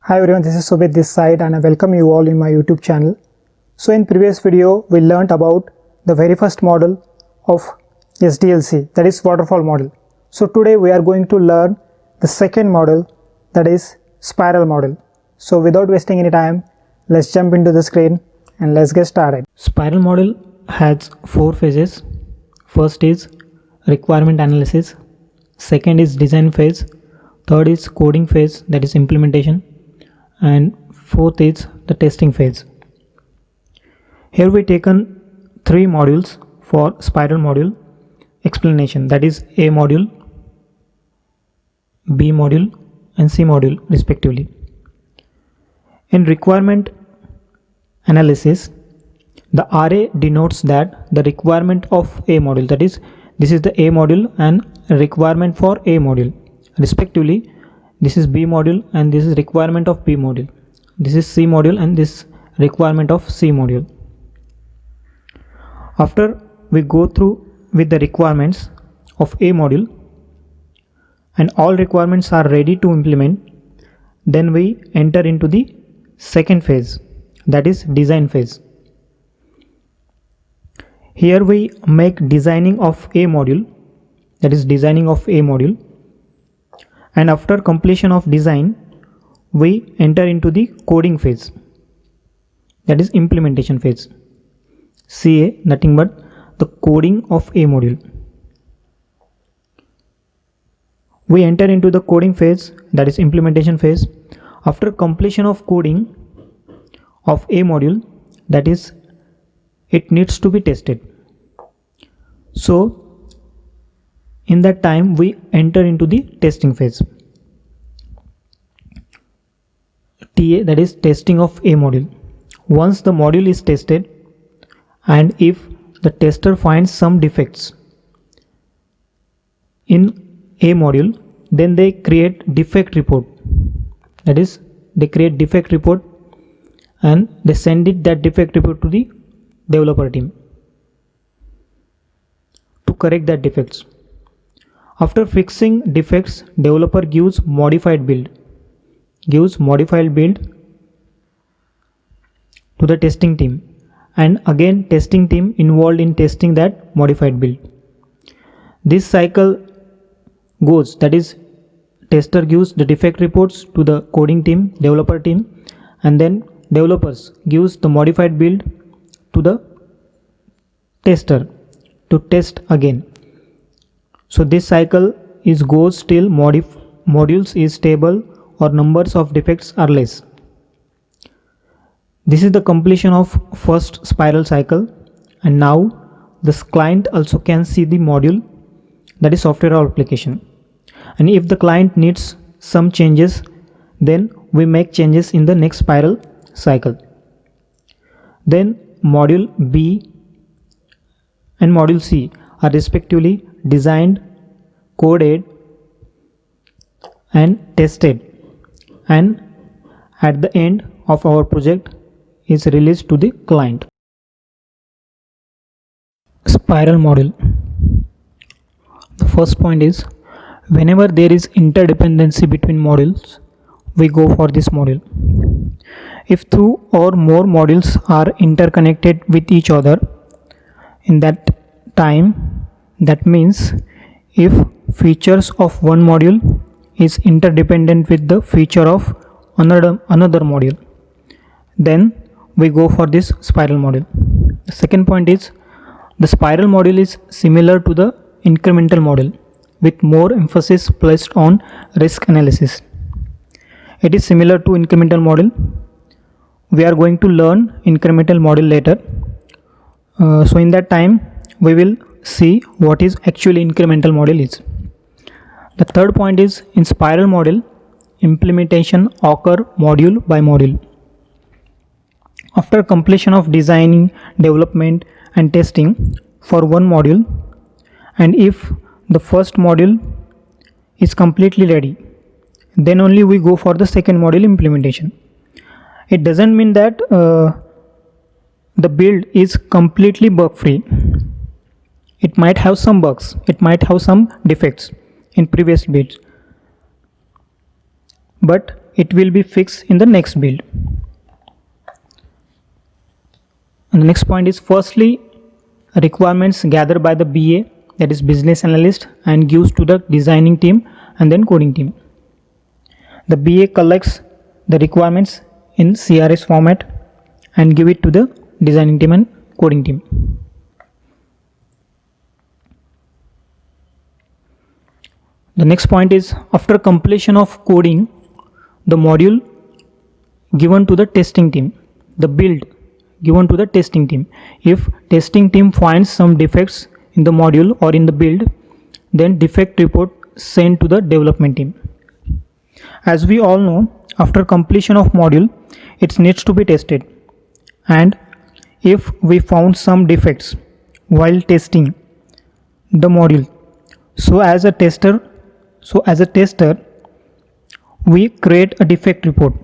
Hi everyone, this is Subit this side and I welcome you all in my YouTube channel. So in previous video we learnt about the very first model of SDLC, that is waterfall model. So today we are going to learn the second model, that is spiral model. So without wasting any time, let's jump into the screen and let's get started. Spiral model has 4 phases. First is requirement analysis, second is design phase, third is coding phase, that is implementation, and fourth is the testing phase. Here we taken 3 modules for spiral module explanation, that is A module, B module and C module respectively. In requirement analysis, the RA denotes that the requirement of A module, that is this is the A module and requirement for A module respectively. This is B module and this is requirement of B module. This is C module and this requirement of C module. After we go through with the requirements of A module and all requirements are ready to implement, then we enter into the second phase, that is design phase. Here we make designing of A module, that is designing of A module, and after completion of design we enter into the coding phase, that is implementation phase. CA, nothing but the coding of A module. We enter into the coding phase, that is implementation phase. After completion of coding of A module, that is it needs to be tested. So in that time we enter into the testing phase. TA, that is testing of A module. Once the module is tested and if the tester finds some defects in A module, then they create defect report, that is they create defect report and they send that defect report to the developer team to correct that defects. After fixing defects, developer gives modified build to the testing team, and again testing team involved in testing that modified build. This cycle goes, that is tester gives the defect reports to the coding team, developer team, and then developers gives the modified build to the tester to test again. So this cycle goes till modules is stable or numbers of defects are less. This is the completion of first spiral cycle, and now this client also can see the module, that is software or application, and if the client needs some changes, then we make changes in the next spiral cycle. Then module B and module C are respectively designed, coded and tested, and at the end of our project is released to the client. Spiral model. The first point is, whenever there is interdependency between modules, we go for this module. If 2 or more modules are interconnected with each other, in that time, that means if features of one module is interdependent with the feature of another module, then we go for this spiral model. The second point is, the spiral model is similar to the incremental model with more emphasis placed on risk analysis. It is similar to incremental model. We are going to learn incremental model later. So in that time we will see what is actually incremental model is. The third point is, in spiral model, implementation occur module by module. After completion of designing, development and testing for one module, and if the first module is completely ready, then only we go for the second module implementation. It doesn't mean that the build is completely bug free. It might have some bugs, it might have some defects in previous builds, but it will be fixed in the next build. And the next point is, firstly, requirements gathered by the BA, that is business analyst, and gives to the designing team and then coding team. The BA collects the requirements in CRS format and give it to the designing team and coding team. The next point is, after completion of coding, the module given to the testing team, the build given to the testing team. If testing team finds some defects in the module or in the build, then defect report sent to the development team. As we all know, after completion of module, it needs to be tested, and if we found some defects while testing the module, so as a tester we create a defect report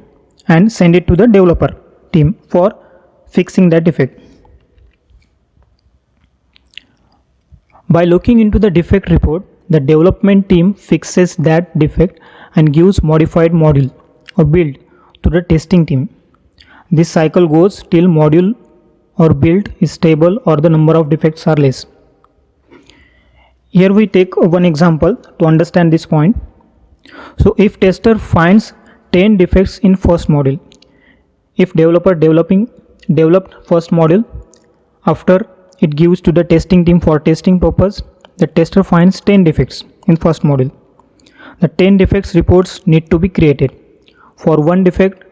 and send it to the developer team for fixing that defect. By looking into the defect report, the development team fixes that defect and gives modified module or build to the testing team. This cycle goes till module or build is stable or the number of defects are less. Here we take one example to understand this point. So if tester finds 10 defects in first module, if developer developed first module, after it gives to the testing team for testing purpose, the tester finds 10 defects in first module. The 10 defects reports need to be created. For one defect,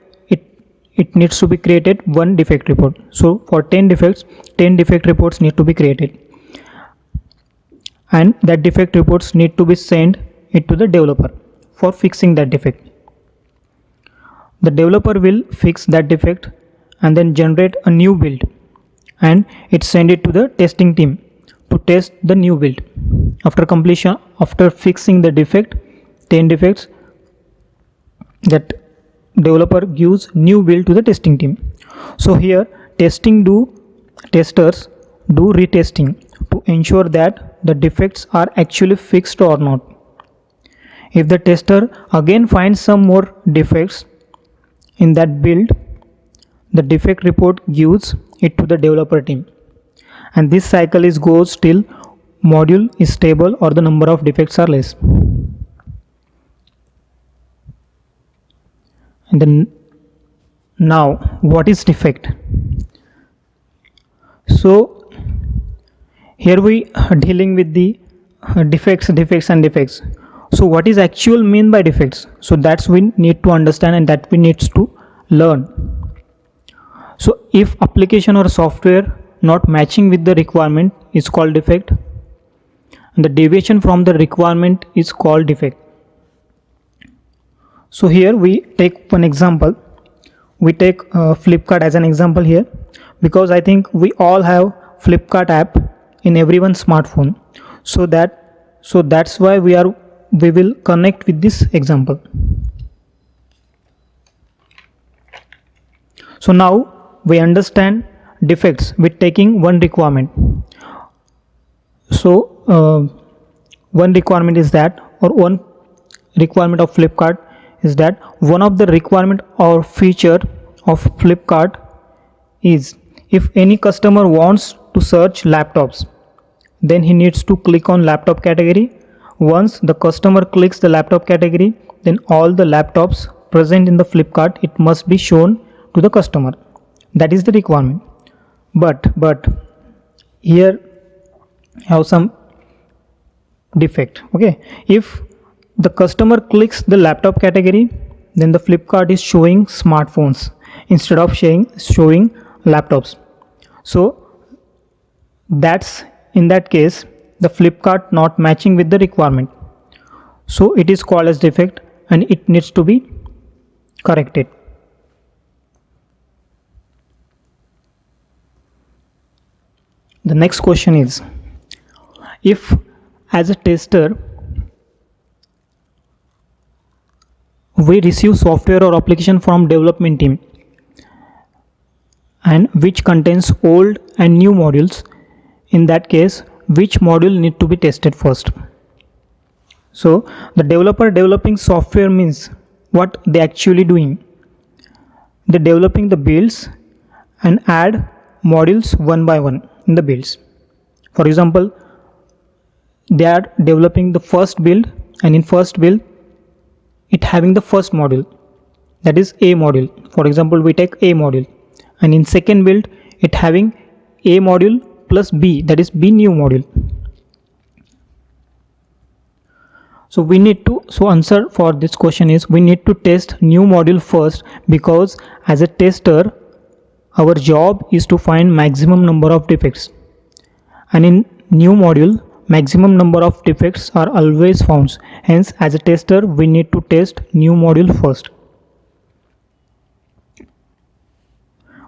it needs to be created one defect report. So for 10 defects, 10 defect reports need to be created, and that defect reports need to be sent it to the developer for fixing that defect. The developer will fix that defect and then generate a new build, and it send it to the testing team to test the new build. After completion, after fixing the defect, 10 defects, that developer gives new build to the testing team. So here testers do retesting to ensure that the defects are actually fixed or not. If the tester again finds some more defects in that build, the defect report gives it to the developer team, and this cycle goes till module is stable or the number of defects are less. And then now, what is defect? So here we are dealing with the defects. So what is actual mean by defects? So that's we need to understand, and that we needs to learn. So if application or software not matching with the requirement is called defect, and the deviation from the requirement is called defect. So here we take one example. We take Flipkart as an example here, because I think we all have Flipkart app in everyone's smartphone. So that's why we will connect with this example. So now we understand defects with taking one requirement. So one requirement is that, or one requirement of Flipkart is that, one of the requirement or feature of Flipkart is, if any customer wants to search laptops, then he needs to click on laptop category. Once the customer clicks the laptop category, then all the laptops present in the Flipkart, it must be shown to the customer. That is the requirement. But here have some defect. Okay, if the customer clicks the laptop category, then the Flipkart is showing smartphones instead of showing laptops. So that's, in that case, the Flipkart not matching with the requirement. So it is called as defect, and it needs to be corrected. The next question is, if as a tester we receive software or application from development team and which contains old and new modules, in that case which module need to be tested first? So the developer developing software means what they actually doing. They're developing the builds and add modules one by one in the builds. For example, they are developing the first build, and in first build it having the first module, that is A module. For example, we take A module, and in second build it having A module plus B, that is B new module. So we need to, so answer for this question is we need to test new module first, because as a tester our job is to find maximum number of defects, and in new module maximum number of defects are always found. Hence, as a tester we need to test new module first.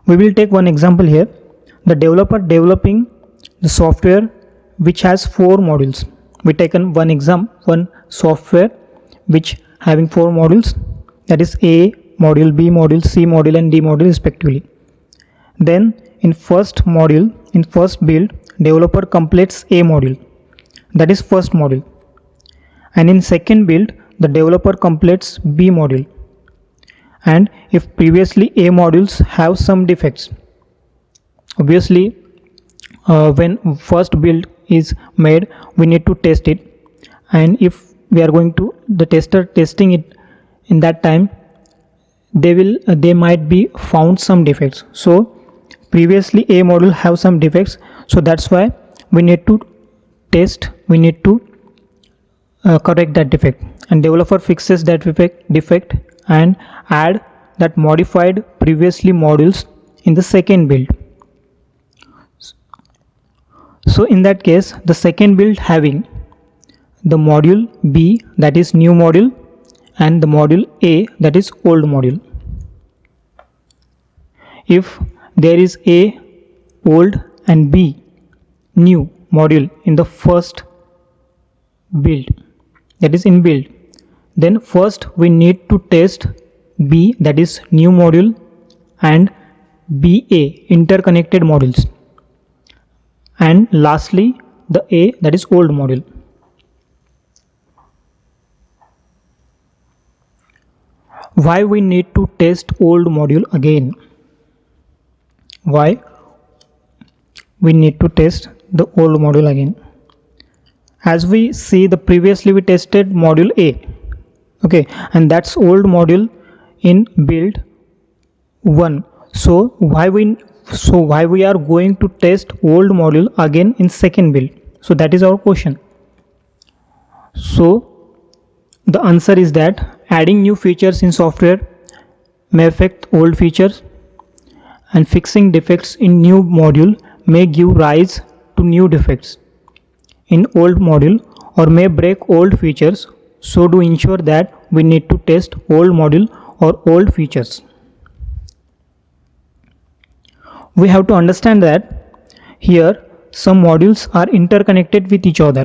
We will take one example here. The developer developing the software which has 4 modules. We taken one software which having 4 modules, that is A module, B module, C module and D module respectively. Then in first module, in first build, developer completes A module, that is first module, and in second build the developer completes B module. And if previously A modules have some defects, obviously when first build is made we need to test it, and if we are going to the tester testing it, in that time they might be found some defects. So previously A module have some defects, so that's why we need to test, we need to correct that defect, and developer fixes that defect and add that modified previously modules in the second build. So in that case the second build having the module B, that is new module, and the module A, that is old module. If there is A old and B new module in the first build, that is in build, then first we need to test B, that is new module, and BA interconnected modules, and lastly the A, that is old module. Why we need to test old module again? Why we need to test the old module again? As we see, the previously we tested module A, okay, and that's old module in build 1. So why we are going to test old module again in second build? So that is our question. So the answer is that adding new features in software may affect old features, and fixing defects in new module may give rise to new defects in old module, or may break old features. So to ensure that we need to test old module or old features. We have to understand that here some modules are interconnected with each other.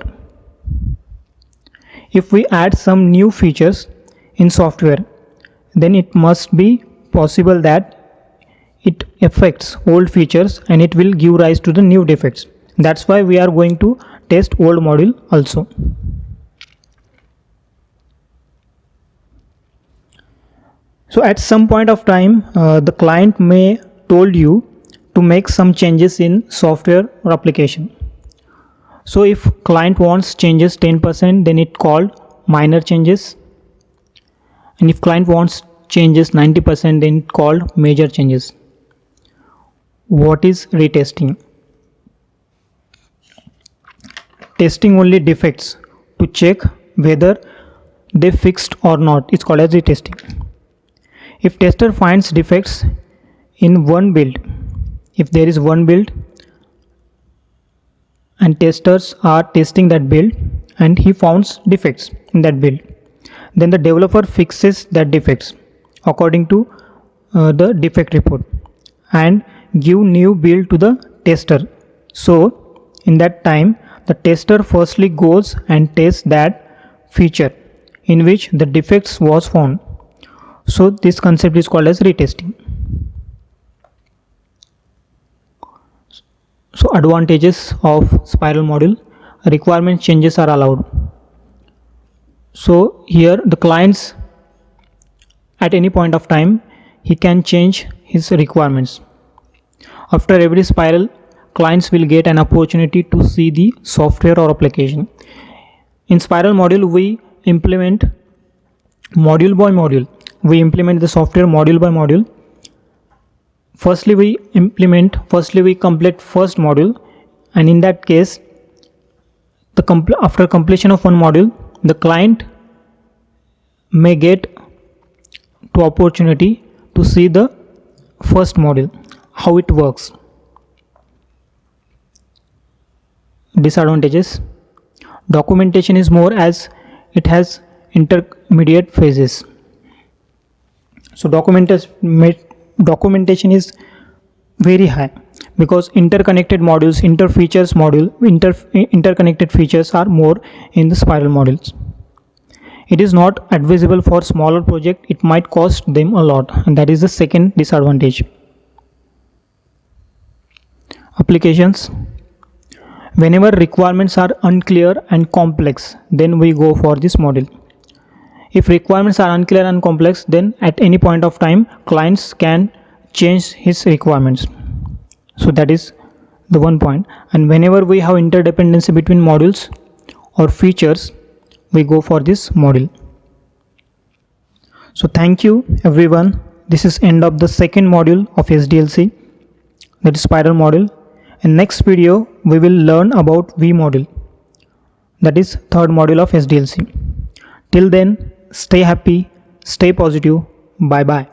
If we add some new features in software, then it must be possible that it affects old features and it will give rise to the new defects. That's why we are going to test old module also. So at some point of time the client may told you to make some changes in software or application. So if client wants changes 10%, then it called minor changes, and if client wants changes 90%, then it called major changes. What is retesting? Testing only defects to check whether they fixed or not. It's called as retesting. If tester finds defects in one build, if there is one build and testers are testing that build and he finds defects in that build, then the developer fixes that defects according to the defect report and give new build to the tester. So in that time the tester firstly goes and tests that feature in which the defects was found. So this concept is called as retesting. So advantages of spiral module: requirement changes are allowed. So here the clients at any point of time he can change his requirements. After every spiral, clients will get an opportunity to see the software or application. In spiral module, we implement module by module. We implement the software module by module. Firstly we complete first module, and in that case, after completion of one module, the client may get to opportunity to see the first module, how it works. Disadvantages: documentation is more as it has intermediate phases. So documentation is very high because interconnected modules, interconnected features are more in the spiral modules. It is not advisable for smaller project. It might cost them a lot, and that is the second disadvantage. Applications: whenever requirements are unclear and complex, then we go for this module. If requirements are unclear and complex, then at any point of time clients can change his requirements. So that is the one point. And whenever we have interdependency between modules or features, we go for this module. So thank you everyone. This is end of the second module of SDLC, that is spiral module. In next video we will learn about V module, that is third module of SDLC. Till then, stay happy, stay positive. Bye bye.